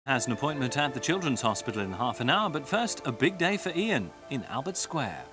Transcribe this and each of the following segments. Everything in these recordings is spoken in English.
Has an appointment at the Children's Hospital in half an hour, but first, a big day for Ian in Albert Square.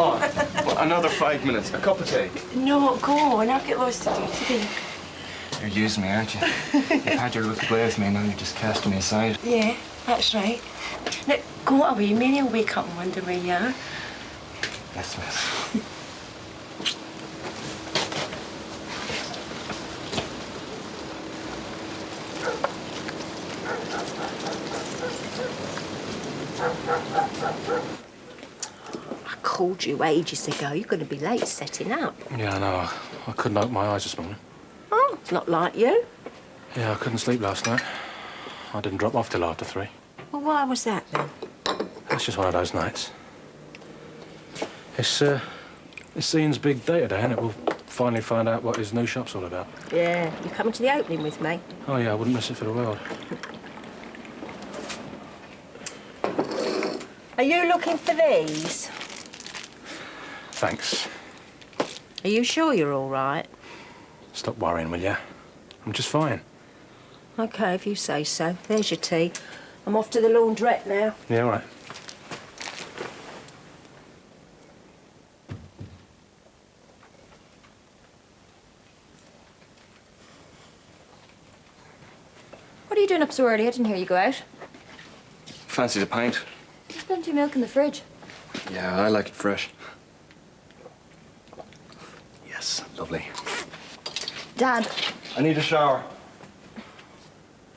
Hi. Well, another 5 minutes. A cup of tea. No, go on. I've got loads to do today. You're using me, aren't you? You've had your little play with me, now you're just casting me aside. Yeah, that's right. Now, go away. Mary will wake up and wonder where you are. Yes, miss. I called you ages ago. You're going to be late setting up. Yeah, I know. I couldn't open my eyes this morning. Oh, it's not like you. Yeah, I couldn't sleep last night. I didn't drop off till after 3. Well, why was that, then? It's just one of those nights. It's Ian's big day today, and we'll finally find out what his new shop's all about. Yeah, you coming to the opening with me? Oh, yeah, I wouldn't miss it for the world. Are you looking for these? Thanks. Are you sure you're all right? Stop worrying, will ya? I'm just fine. OK, if you say so. There's your tea. I'm off to the laundrette now. Yeah, all right. What are you doing up so early? I didn't hear you go out. Fancy the pint? There's plenty of milk in the fridge. Yeah, I like it fresh. Yes, lovely. Dad. I need a shower.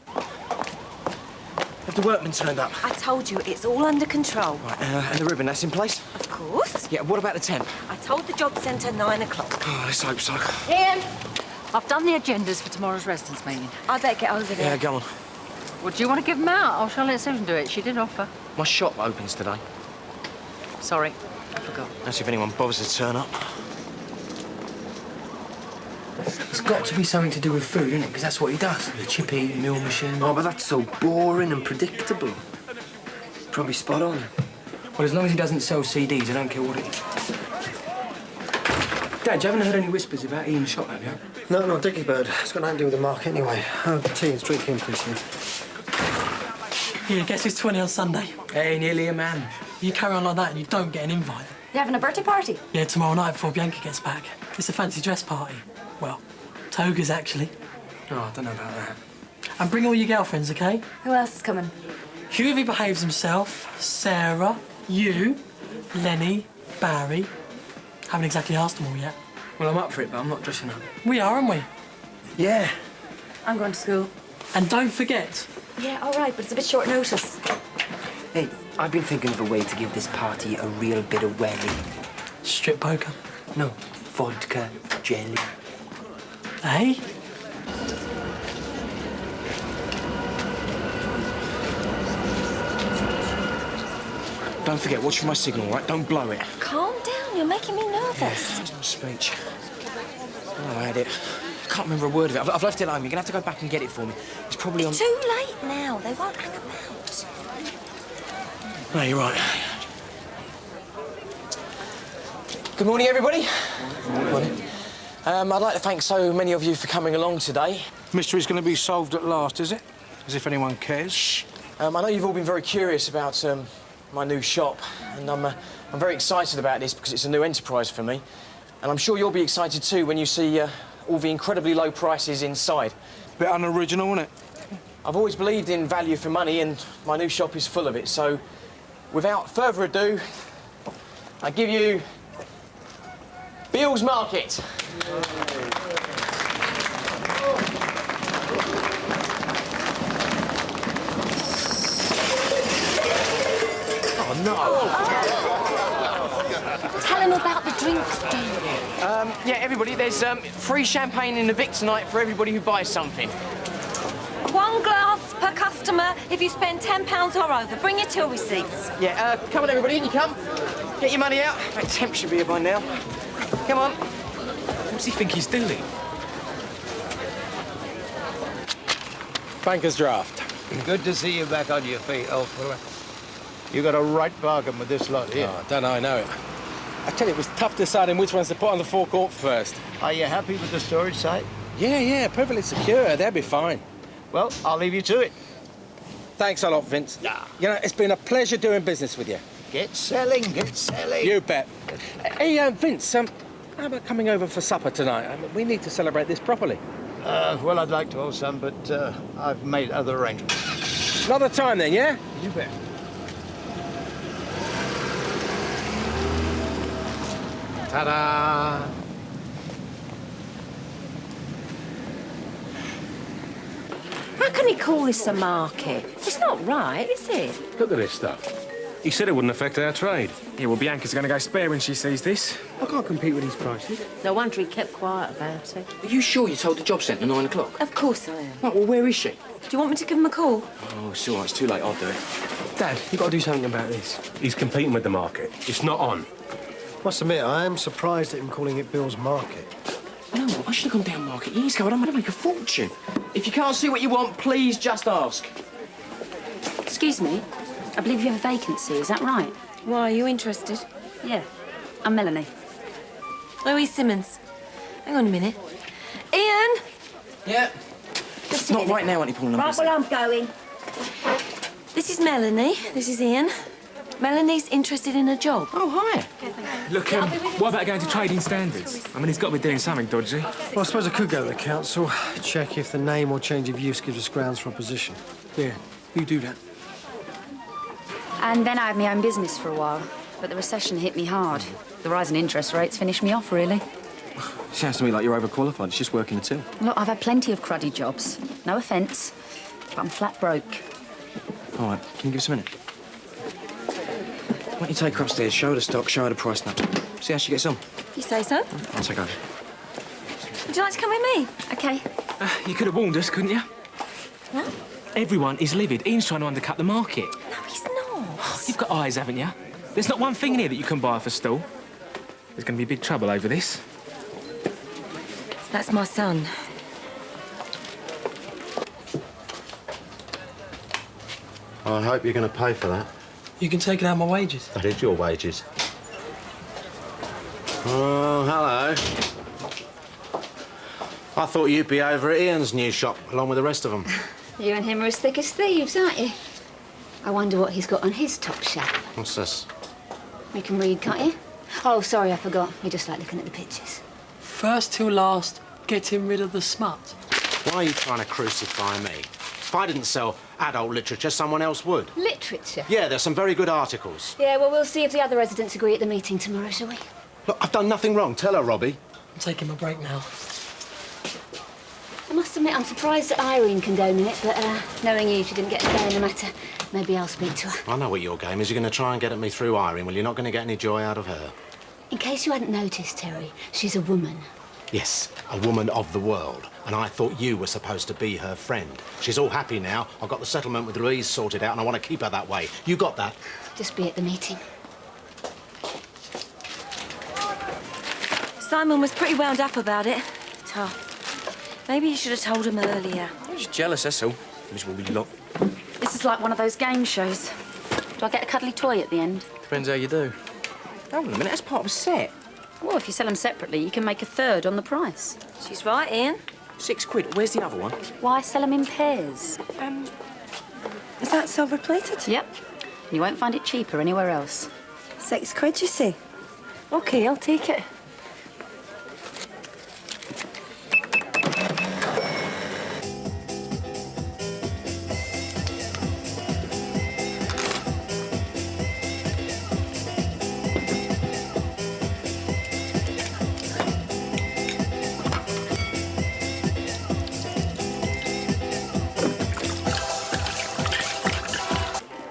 Have the workmen turned up? I told you, it's all under control. Right, and the ribbon, that's in place? Of course. Yeah, what about the tent? I told the job centre 9 o'clock. Oh, let's hope so. Ian! I've done the agendas for tomorrow's residents' meeting. I better get over there. Yeah, go on. Well, do you want to give them out, or shall I let Susan do it? She did offer. My shop opens today. Sorry, I forgot. That's if anyone bothers to turn up. It's got to be something to do with food, isn't it? Because that's what he does. The chippy meal machine. Oh, but that's so boring and predictable. Probably spot on. Well, as long as he doesn't sell CDs, I don't care what it is. Dad, you haven't heard any whispers about Ian's shop, have you? No, Dickie Bird. It's got nothing to do with the mark anyway. Oh, tea and street king, please. Yeah, guess it's 20 on Sunday. Hey, nearly a man. You carry on like that and you don't get an invite. You having a birthday party? Yeah, tomorrow night before Bianca gets back. It's a fancy dress party. Well, Toga's actually. Oh, I don't know about that. And bring all your girlfriends, OK? Who else is coming? Hugh, if he behaves himself, Sarah, you, Lenny, Barry. Haven't exactly asked them all yet. Well, I'm up for it, but I'm not dressing up. We are, aren't we? Yeah. I'm going to school. And don't forget. Yeah, all right, but it's a bit short notice. Hey, I've been thinking of a way to give this party a real bit of welly. Strip poker. No, vodka jelly. Hey? Don't forget, watch for my signal, right? Don't blow it. Calm down, you're making me nervous. That's my speech. Oh, I had it. I can't remember a word of it. I've left it at home. You're going to have to go back and get it for me. It's probably on... Too late now. They won't hang about. No, you're right. Good morning, everybody. Good morning. I'd like to thank so many of you for coming along today. Mystery's going to be solved at last, is it? As if anyone cares. Shh. I know you've all been very curious about my new shop, and I'm very excited about this because it's a new enterprise for me. And I'm sure you'll be excited too when you see all the incredibly low prices inside. Bit unoriginal, isn't it? I've always believed in value for money, and my new shop is full of it. So, without further ado, I give you Beale's Market. Tell him about the drinks, Dean. Yeah, everybody, there's free champagne in the Vic tonight for everybody who buys something. 1 glass per customer if you spend £10 or over. Bring your till receipts. Yeah, come on, everybody, in you come. Get your money out. That temp should be here by now. Come on. What's he think he's doing? Banker's draft. Good to see you back on your feet, old fella. You got a right bargain with this lot here. Oh, I don't know, I know it. I tell you, it was tough deciding which ones to put on the forecourt first. Are you happy with the storage site? Yeah, perfectly secure. They'll be fine. Well, I'll leave you to it. Thanks a lot, Vince. You know, it's been a pleasure doing business with you. Get selling, get selling. You bet. Hey, Vince, how about coming over for supper tonight? I mean, we need to celebrate this properly. Well, I'd like to, old son, but I've made other arrangements. Another time then, yeah? You bet. Ta-da! How can he call this a market? It's not right, is it? Look at this stuff. He said it wouldn't affect our trade. Yeah, well, Bianca's going to go spare when she sees this. I can't compete with these prices. No wonder he kept quiet about it. Are you sure you told the job centre 9 o'clock? Of course I am. Right, well, where is she? Do you want me to give him a call? Oh, it's all right. It's too late. I'll do it. Dad, you've got to do something about this. He's competing with the market. It's not on. Must admit, I am surprised at him calling it Bill's Market. No, I should have gone down market years ago. I'm going to make a fortune. If you can't see what you want, please just ask. Excuse me. I believe you have a vacancy, is that right? Why, are you interested? Yeah. I'm Melanie. Louise Simmons. Hang on a minute. Ian! Yeah. Just Not right now, Auntie Paula. Right, well, I'm going. This is Melanie. This is Ian. Melanie's interested in a job. Oh, hi. Look, what about going to trading standards? I mean, he's got to be doing something dodgy. Well, I suppose I could go to the council, check if the name or change of use gives us grounds for opposition. Yeah, you do that. And then I had my own business for a while. But the recession hit me hard. The rise in interest rates finished me off, really. Sounds to me like you're overqualified. It's just working a till. Look, I've had plenty of cruddy jobs. No offence, but I'm flat broke. All right, can you give us a minute? Why don't you take her upstairs, show her the stock, show her the price note. See how she gets on. You say so? I'll take over. Would you like to come with me? OK. You could have warned us, couldn't you? What? Everyone is livid. Ian's trying to undercut the market. No, he's not. You've got eyes, haven't you? There's not one thing in here that you can buy off a stall. There's going to be big trouble over this. That's my son. I hope you're going to pay for that. You can take it out of my wages. That is your wages. Oh, hello. I thought you'd be over at Ian's new shop, along with the rest of them. You and him are as thick as thieves, aren't you? I wonder what he's got on his top shelf. What's this? You can read, can't you? Oh, sorry, I forgot. You just like looking at the pictures. First till last, getting rid of the smut. Why are you trying to crucify me? If I didn't sell adult literature, someone else would. Literature? Yeah, there's some very good articles. Yeah, well, we'll see if the other residents agree at the meeting tomorrow, shall we? Look, I've done nothing wrong. Tell her, Robbie. I'm taking my break now. I must admit, I'm surprised that Irene condoning it, but knowing you, she didn't get a say in the matter. Maybe I'll speak to her. I know what your game is. You're going to try and get at me through Irene. Well, you're not going to get any joy out of her. In case you hadn't noticed, Terry, she's a woman. Yes, a woman of the world. And I thought you were supposed to be her friend. She's all happy now. I've got the settlement with Louise sorted out, and I want to keep her that way. You got that? Just be at the meeting. Simon was pretty wound up about it. Tough. Maybe you should have told him earlier. I'm just jealous, that's all. Miserable lot. This is like one of those game shows. Do I get a cuddly toy at the end? Depends how you do. Hold on a minute, that's part of a set. Well, if you sell them separately, you can make a third on the price. She's right, Ian. £6. Where's the other one? Why sell them in pairs? Is that silver-plated? Yep. You won't find it cheaper anywhere else. £6, you see. OK, I'll take it.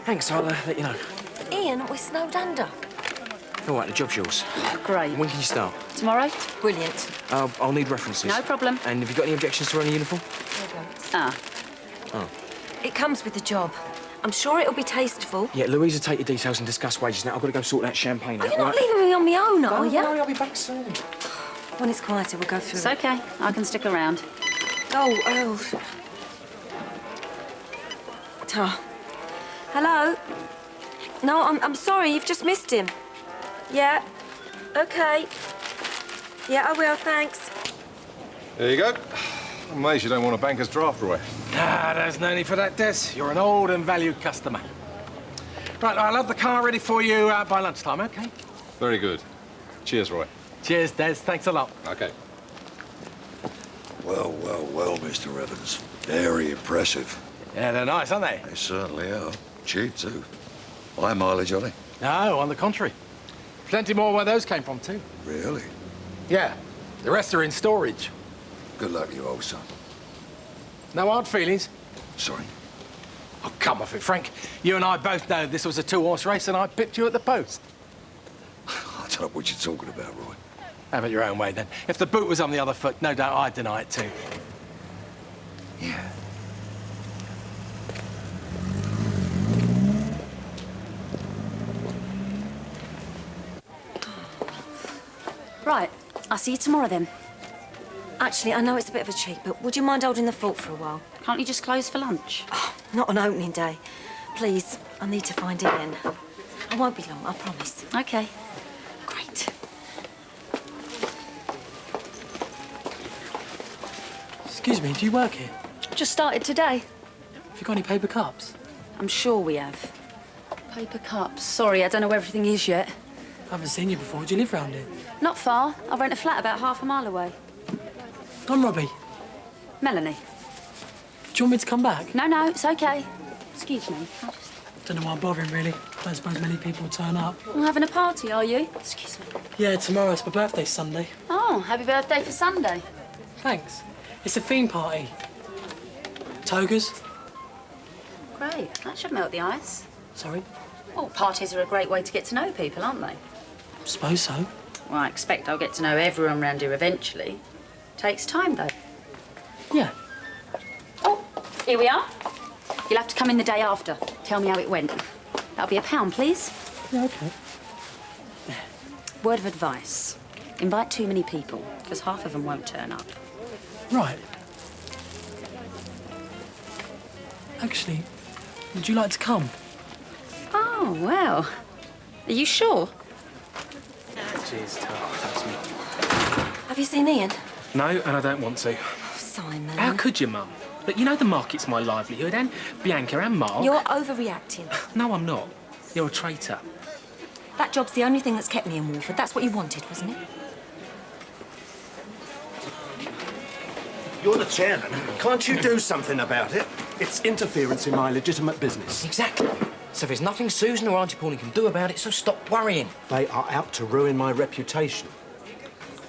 Thanks, I'll let you know. Ian, we're snowed under. All right, the job's yours. Great. When can you start? Tomorrow? Brilliant. I'll need references. No problem. And have you got any objections to wearing a uniform? Ah. Oh. It comes with the job. I'm sure it'll be tasteful. Yeah, Louise will take your details and discuss wages now. I've got to go sort that champagne Are out, you not right? leaving me on my own, are Don't you? worry, I'll be back soon. When it's quieter, we'll go through It's okay. I can stick around. Oh. Hello? No, I'm sorry, you've just missed him. Yeah. OK. Yeah, I will, thanks. There you go. I'm amazed you don't want a banker's draft, Roy. Ah, there's no need for that, Des. You're an old and valued customer. Right, I'll have the car ready for you by lunchtime, OK? Very good. Cheers, Roy. Cheers, Des. Thanks a lot. OK. Well, Mr. Evans. Very impressive. Yeah, they're nice, aren't they? They certainly are. Cheap, too. High mileage on it. No, on the contrary. Plenty more where those came from, too. Really? Yeah. The rest are in storage. Good luck, you old son. No hard feelings? Sorry. Oh, come off it, Frank. You and I both know this was a two-horse race and I pipped you at the post. I don't know what you're talking about, Roy. Have it your own way, then. If the boot was on the other foot, no doubt I'd deny it, too. Yeah. Right. I'll see you tomorrow, then. Actually, I know it's a bit of a cheat, but would you mind holding the fort for a while? Can't you just close for lunch? Oh, not on opening day. Please, I need to find Ian. I won't be long, I promise. OK. Great. Excuse me, do you work here? Just started today. Have you got any paper cups? I'm sure we have. Paper cups. Sorry, I don't know where everything is yet. I haven't seen you before. Do you live round here? Not far. I rent a flat about half a mile away. I'm Robbie. Melanie. Do you want me to come back? No, it's OK. Excuse me. Don't know why I'm bothering, really. Don't suppose many people will turn up. You're having a party, are you? Excuse me. Yeah, tomorrow. It's my birthday, Sunday. Oh, happy birthday for Sunday. Thanks. It's a theme party. Togas. Great. That should melt the ice. Sorry? Well, parties are a great way to get to know people, aren't they? Suppose so. Well, I expect I'll get to know everyone round here eventually. Takes time, though. Yeah. Oh, here we are. You'll have to come in the day after. Tell me how it went. That'll be £1, please. Yeah, OK. Word of advice. Invite too many people, because half of them won't turn up. Right. Actually, would you like to come? Oh, well. Are you sure? Cheers, that's me. Have you seen Ian? No, and I don't want to. Oh, Simon. How could you, Mum? Look, you know the market's my livelihood, and Bianca and Mark. You're overreacting. No, I'm not. You're a traitor. That job's the only thing that's kept me in Walford. That's what you wanted, wasn't it? You're the chairman. Can't you do something about it? It's interference in my legitimate business. Exactly. So there's nothing Susan or Auntie Pauline can do about it, so stop worrying. They are out to ruin my reputation.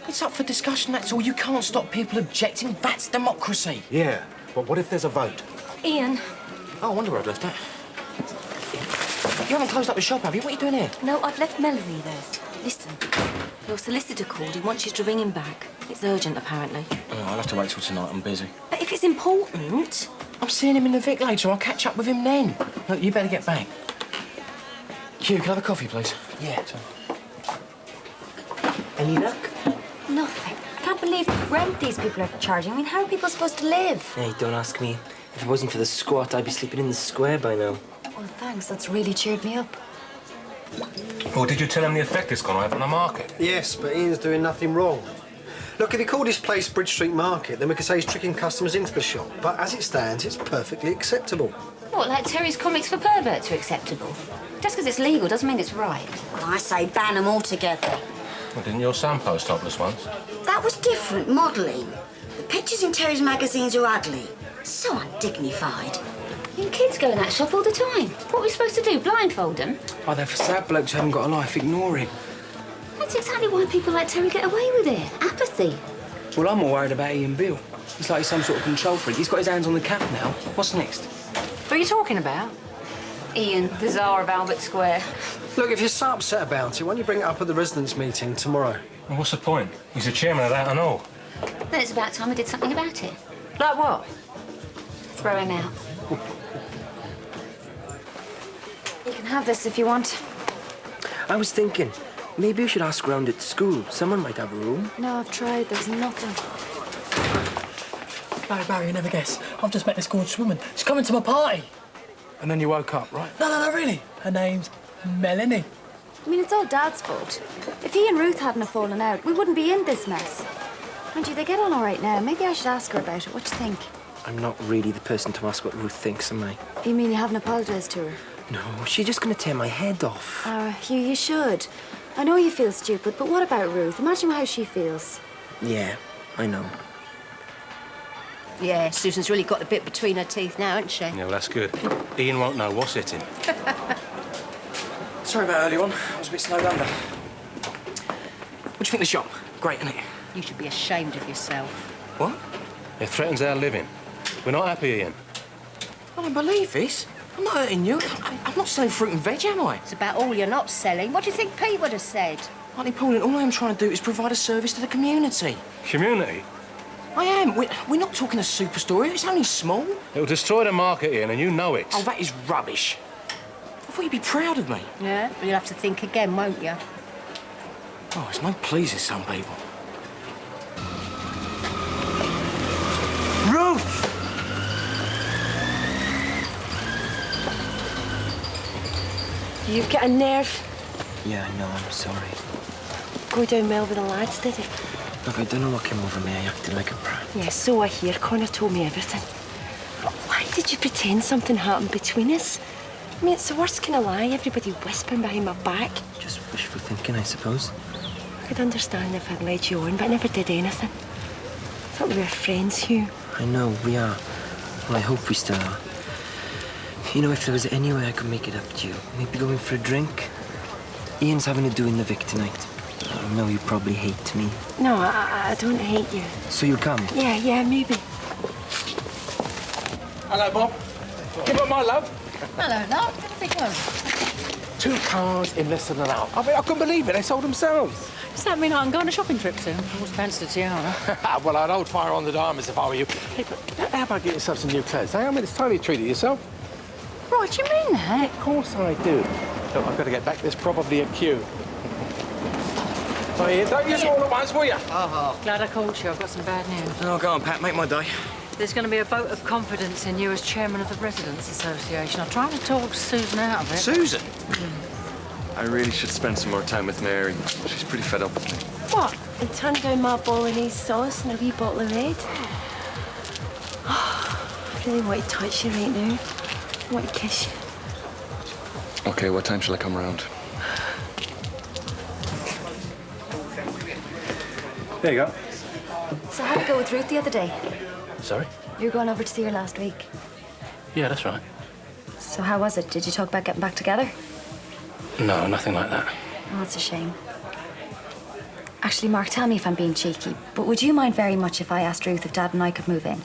It's up for discussion, that's all. You can't stop people objecting. That's democracy. Yeah, but what if there's a vote? Ian. Oh, I wonder where I've left that. You haven't closed up the shop, have you? What are you doing here? No, I've left Melanie there. Listen, your solicitor called. He wants you to ring him back. It's urgent, apparently. Oh, I'll have to wait till tonight. I'm busy. But if it's important... I'm seeing him in the Vic later. I'll catch up with him then. Look, you better get back. Hugh, can I have a coffee, please? Yeah. Any luck? Nothing. I can't believe the rent these people are charging. I mean, how are people supposed to live? Hey, don't ask me. If it wasn't for the squat, I'd be sleeping in the square by now. Oh, thanks. That's really cheered me up. Well, did you tell him the effect it's going to have on the market? Yes, but Ian's doing nothing wrong. Look, if he called his place Bridge Street Market, then we could say he's tricking customers into the shop. But as it stands, it's perfectly acceptable. What, like Terry's comics for perverts are acceptable? Just because it's legal doesn't mean it's right. Well, I say ban them altogether. Well, didn't your son post topless once? That was different, modelling. The pictures in Terry's magazines are ugly. So undignified. I mean, kids go in that shop all the time. What are we supposed to do, blindfold them? Oh, they're for sad blokes who haven't got a life. Ignore him. That's exactly why people like Terry get away with it. Apathy. Well, I'm more worried about Ian Beale. He's like some sort of control freak. He's got his hands on the cap now. What's next? What are you talking about? Ian, the Tsar of Albert Square. Look, if you're so upset about it, why don't you bring it up at the residents' meeting tomorrow? Well, what's the point? He's the chairman of that and all. Then it's about time we did something about it. Like what? Throw him out. You can have this if you want. I was thinking, maybe you should ask around at school. Someone might have a room. No, I've tried. There's nothing. Barry, you never guess. I've just met this gorgeous woman. She's coming to my party. And then you woke up, right? No, really. Her name's Melanie. I mean, it's all Dad's fault. If he and Ruth hadn't have fallen out, we wouldn't be in this mess. Mind you, they get on all right now. Maybe I should ask her about it. What do you think? I'm not really the person to ask what Ruth thinks, am I? You mean you haven't apologised to her? No, she's just going to tear my head off. Hugh, you should. I know you feel stupid, but what about Ruth? Imagine how she feels. Yeah, I know. Yeah, Susan's really got the bit between her teeth now, hasn't she? Yeah, well, that's good. Ian won't know what's hitting. Sorry about earlier on. I was a bit snowed under. What do you think of the shop? Great, isn't it? You should be ashamed of yourself. What? It threatens our living. We're not happy, Ian. I don't believe this. I'm not hurting you. I'm not selling fruit and veg, am I? It's about all you're not selling. What do you think Pete would have said? Auntie Pauline, all I am trying to do is provide a service to the community. Community? I am. We're not talking a superstore. It's only small. It'll destroy the market, Ian, and you know it. Oh, that is rubbish. I thought you'd be proud of me. Yeah, well, you'll have to think again, won't you? Oh, it's no pleasing some people. Ruth! You've got a nerve. Yeah, I know, I'm sorry. Go down Melvin and lads, did it? Look, I don't know what came over me. I acted like a brat. Yeah, so I hear. Connor told me everything. But why did you pretend something happened between us? I mean, it's the worst kind of lie. Everybody whispering behind my back. Just wishful thinking, I suppose. I could understand if I'd led you on, but I never did anything. I thought we were friends, Hugh. I know, we are. Well, I hope we still are. You know, if there was any way I could make it up to you, maybe going for a drink. Ian's having a do in the Vic tonight. I know you probably hate me. No, I don't hate you. So you'll come? Yeah, maybe. Hello, Bob. Give up my love. Hello, love. Big one. 2 cars in less than an hour. I mean, I couldn't believe it. They sold themselves. Does that mean I can go on a shopping trip soon? I always fancied a tiara. Well, I'd hold fire on the diamonds if I were you. Hey, but how about getting yourself some new clothes? I mean, it's time you treated yourself. Right, you mean that? Of course I do. Look, I've got to get back. There's probably a queue. Oh, yeah, don't use it all at once, will you? Glad I called you. I've got some bad news. Oh, go on, Pat. Make my day. There's going to be a vote of confidence in you as chairman of the Residents' Association. I'm trying to talk Susan out of it. Susan? I really should spend some more time with Mary. She's pretty fed up with me. What? And turn down my bolognese sauce and a wee bottle of red? I really want to touch you right now. I want to kiss you. Okay, what time shall I come round? There you go. So how'd it go with Ruth the other day? Sorry? You were going over to see her last week. Yeah, that's right. So how was it? Did you talk about getting back together? No, nothing like that. Oh, that's a shame. Actually, Mark, tell me if I'm being cheeky, but would you mind very much if I asked Ruth if Dad and I could move in?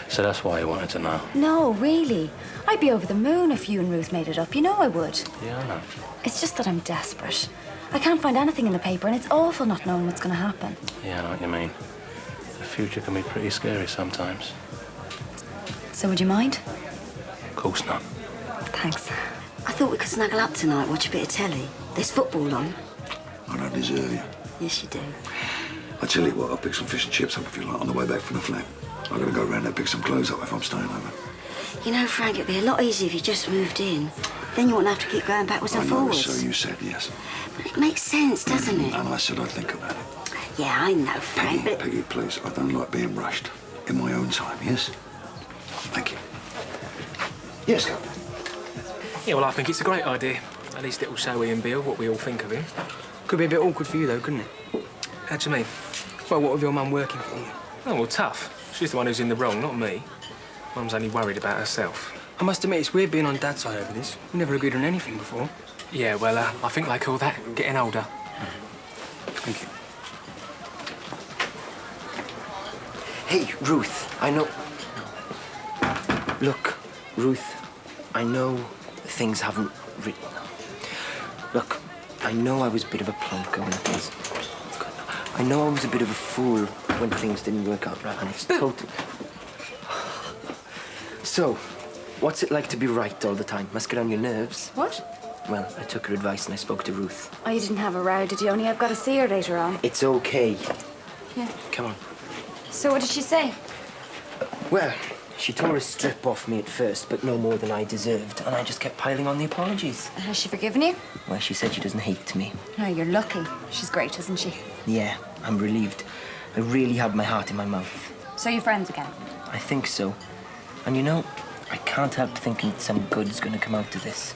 So that's why you wanted to know. No, really. I'd be over the moon if you and Ruth made it up. You know I would. Yeah, I know. It's just that I'm desperate. I can't find anything in the paper, and it's awful not knowing what's going to happen. Yeah, I know what you mean. The future can be pretty scary sometimes. So would you mind? Of course not. Thanks. I thought we could snuggle up tonight, watch a bit of telly. There's football on. I don't deserve you. Yes, you do. I tell you what, I'll pick some fish and chips up if you like on the way back from the flat. I've got to go round and pick some clothes up if I'm staying over. You know, Frank, it'd be a lot easier if you just moved in. Then you wouldn't have to keep going backwards and I know, forwards. so you said, yes. But it makes sense, doesn't it? And I said I'd think about it. Yeah, I know, Frank, but... Peggy, please, I don't like being rushed. In my own time, yes? Thank you. Yes, Governor. Yeah, well, I think it's a great idea. At least it'll show Ian Beale what we all think of him. Could be a bit awkward for you, though, couldn't it? How do you mean? Well, what with your mum working for you? Oh, well, tough. She's the one who's in the wrong, not me. Mum's only worried about herself. I must admit, it's weird being on Dad's side over this. We never agreed on anything before. Yeah, well, I think they call that getting older. Thank you. Hey, Ruth, I know... Look, Ruth, I know things haven't Look, I know I was a bit of a plonker when things... I know I was a bit of a fool when things didn't work out right, and it's totally... So, what's it like to be right all the time? Must get on your nerves? What? Well, I took her advice and I spoke to Ruth. Oh, you didn't have a row, did you? Only I've got to see her later on. It's okay. Yeah. Come on. So what did she say? Well, she tore a strip off me at first, but no more than I deserved, and I just kept piling on the apologies. Has she forgiven you? Well, she said she doesn't hate me. Oh, you're lucky. She's great, isn't she? Yeah, I'm relieved. I really had my heart in my mouth. So you're friends again? I think so. And you know, I can't help thinking that some good's gonna come out of this.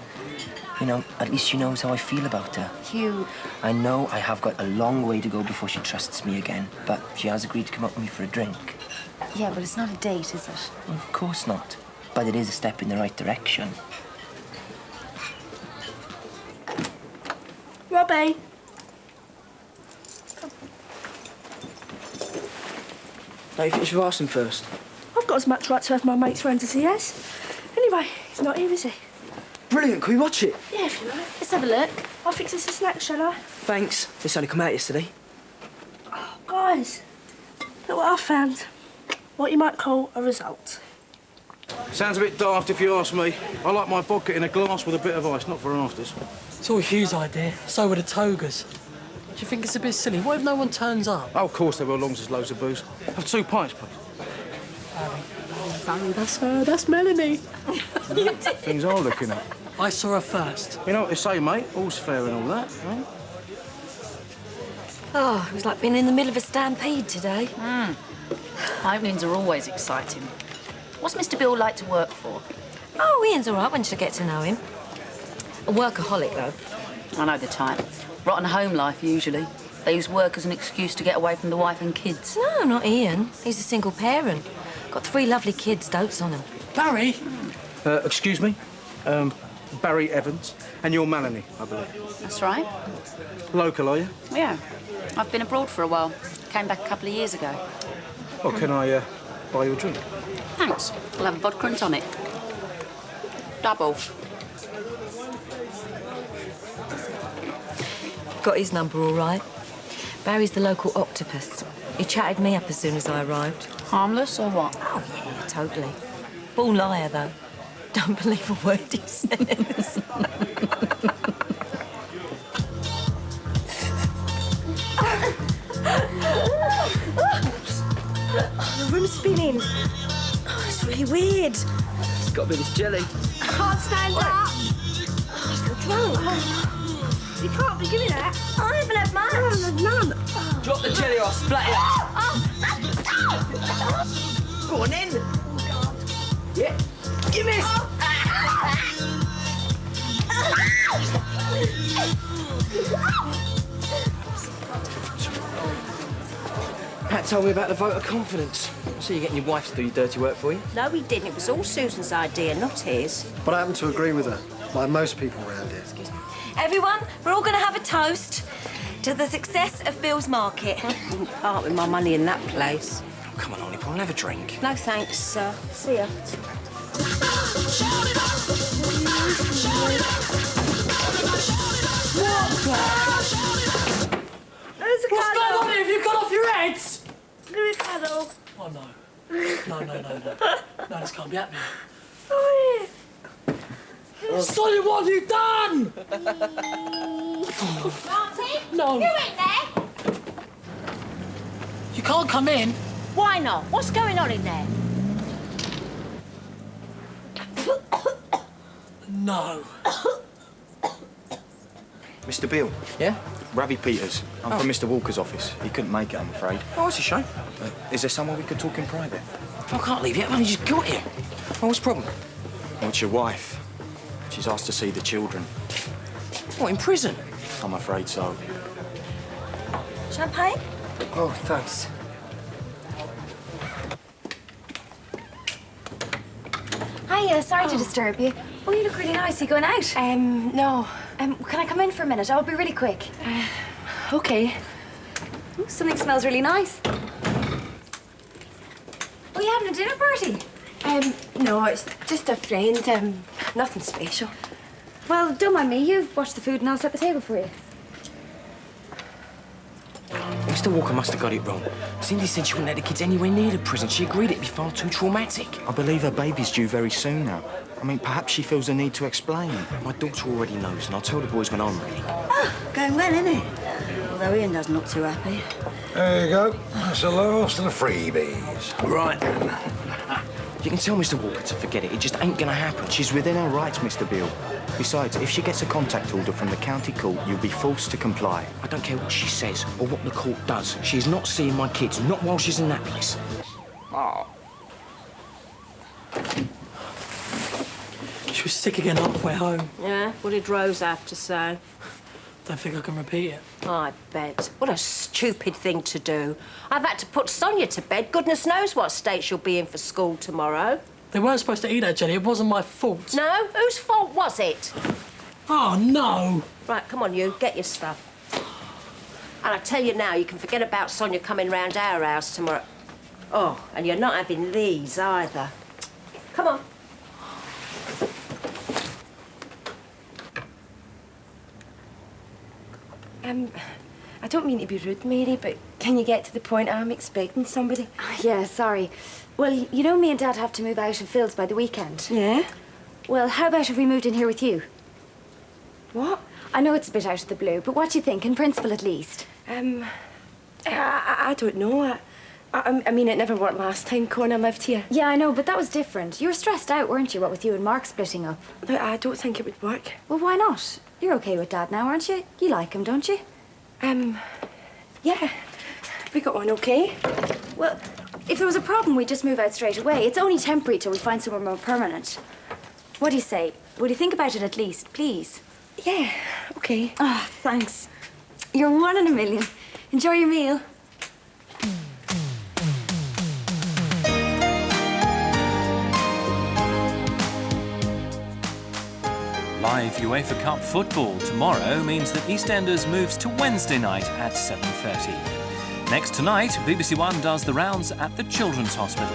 You know, at least she knows how I feel about her. Hugh. I know I have got a long way to go before she trusts me again, but she has agreed to come up with me for a drink. Yeah, but it's not a date, is it? Well, of course not. But it is a step in the right direction. Robbie. Now, you finish with Arson first. I've got as much right to have my mate's friends as he has. Anyway, he's not here, is he? Brilliant, can we watch it? Yeah, if you like. Let's have a look. I'll fix us a snack, shall I? Thanks. This only come out yesterday. Guys, look what I found. What you might call a result. Sounds a bit daft if you ask me. I like my vodka in a glass with a bit of ice, not for afters. It's all Hugh's idea. So were the togas. Do you think it's a bit silly? What if no one turns up? Oh, of course they will, as long as there's loads of booze. Have 2 pints, please. Barry, that's her. That's Melanie. Things are looking up. I saw her first. You know what they say, mate? All's fair and all that, right? Oh, it was like being in the middle of a stampede today. Openings are always exciting. What's Mr. Bill like to work for? Oh, Ian's all right once you get to know him. A workaholic, though. I know the type. Rotten home life, usually. They use work as an excuse to get away from the wife and kids. No, not Ian. He's a single parent. Got 3 lovely kids, dotes on them. Barry? Excuse me? Barry Evans. And you're Melanie, I believe. That's right. Local, are you? Yeah. I've been abroad for a while. Came back a couple of years ago. Well, can I buy you a drink? Thanks. We'll have a vodka and tonic. Double. Got his number all right. Barry's the local octopus. He chatted me up as soon as I arrived. Harmless or what? Oh, yeah, totally. Born liar, though. Don't believe a word he says. The room's spinning. Oh, it's really weird. It's got a bit of jelly. I can't stand up. I feel drunk. You can't be giving that. I haven't had much. None. Drop the jelly or I'll splat it. Go on in. Oh, God. Yeah. Give me. Pat told me about the vote of confidence. So you're getting your wife to do your dirty work for you? No, he didn't. It was all Susan's idea, not his. But I happen to agree with her, like most people around here. Everyone, we're all going to have a toast to the success of Bill's Market. I wouldn't part with my money in that place. Oh, come on, Ollie, we'll have a drink. No thanks, sir. See ya. There's a What's going on here? Have you got off your heads? Give me a cuddle. Oh, no. No. No, this can't be happening. Oh, yeah. Sonny, what have you done? Martin? No. You in there? You can't come in. Why not? What's going on in there? No. Mr. Beale. Yeah? Ravi Peters. I'm from Mr. Walker's office. He couldn't make it, I'm afraid. Oh, it's a shame. Is there somewhere we could talk in private? I can't leave yet. I've only just got here. Oh, what's the problem? Well, it's your wife. She's asked to see the children. What, in prison? I'm afraid so. Champagne? Oh, thanks. Hi, sorry to disturb you. Oh, you look really nice. Are you going out? No. Can I come in for a minute? I'll be really quick. Okay. Ooh, something smells really nice. Oh, you having a dinner party? No, it's just a friend. Nothing special. Well, don't mind me. You watch the food and I'll set the table for you. Mr. Walker must have got it wrong. Cindy said she wouldn't let the kids anywhere near the prison. She agreed it'd be far too traumatic. I believe her baby's due very soon now. I mean, perhaps she feels the need to explain. My daughter already knows, and I'll tell the boys when I'm ready. Going well, isn't it? Although Ian doesn't look too happy. There you go. That's the last of the freebies. Right. You can tell Mr. Walker to forget it. It just ain't gonna happen. She's within her rights, Mr. Beale. Besides, if she gets a contact order from the county court, you'll be forced to comply. I don't care what she says or what the court does. She's not seeing my kids, not while she's in that place. Oh. She was sick again halfway home. Yeah? What did Rose have to say? Don't think I can repeat it. I bet. What a stupid thing to do. I've had to put Sonia to bed. Goodness knows what state she'll be in for school tomorrow. They weren't supposed to eat that, Jenny. It wasn't my fault. No? Whose fault was it? Oh, no. Right, come on, you. Get your stuff. And I tell you now, you can forget about Sonia coming round our house tomorrow. Oh, and you're not having these either. Come on. I don't mean to be rude, Mary, but can you get to the point? I'm expecting somebody. Yeah, sorry. Well, you know me and Dad have to move out of Phil's by the weekend. Yeah? Well, how about if we moved in here with you? What? I know it's a bit out of the blue, but what do you think, in principle at least? I don't know. I mean, it never worked last time Connor lived here. Yeah, I know, but that was different. You were stressed out, weren't you, what with you and Mark splitting up? I don't think it would work. Well, why not? You're okay with Dad now, aren't you? You like him, don't you? Yeah. We got on okay. Well, if there was a problem, we'd just move out straight away. It's only temporary till we find somewhere more permanent. What do you say? Would you think about it at least, please? Yeah, okay. Oh, thanks. You're one in a million. Enjoy your meal. Live UEFA Cup football tomorrow means that EastEnders moves to Wednesday night at 7:30. Next tonight, BBC One does the rounds at the Children's Hospital.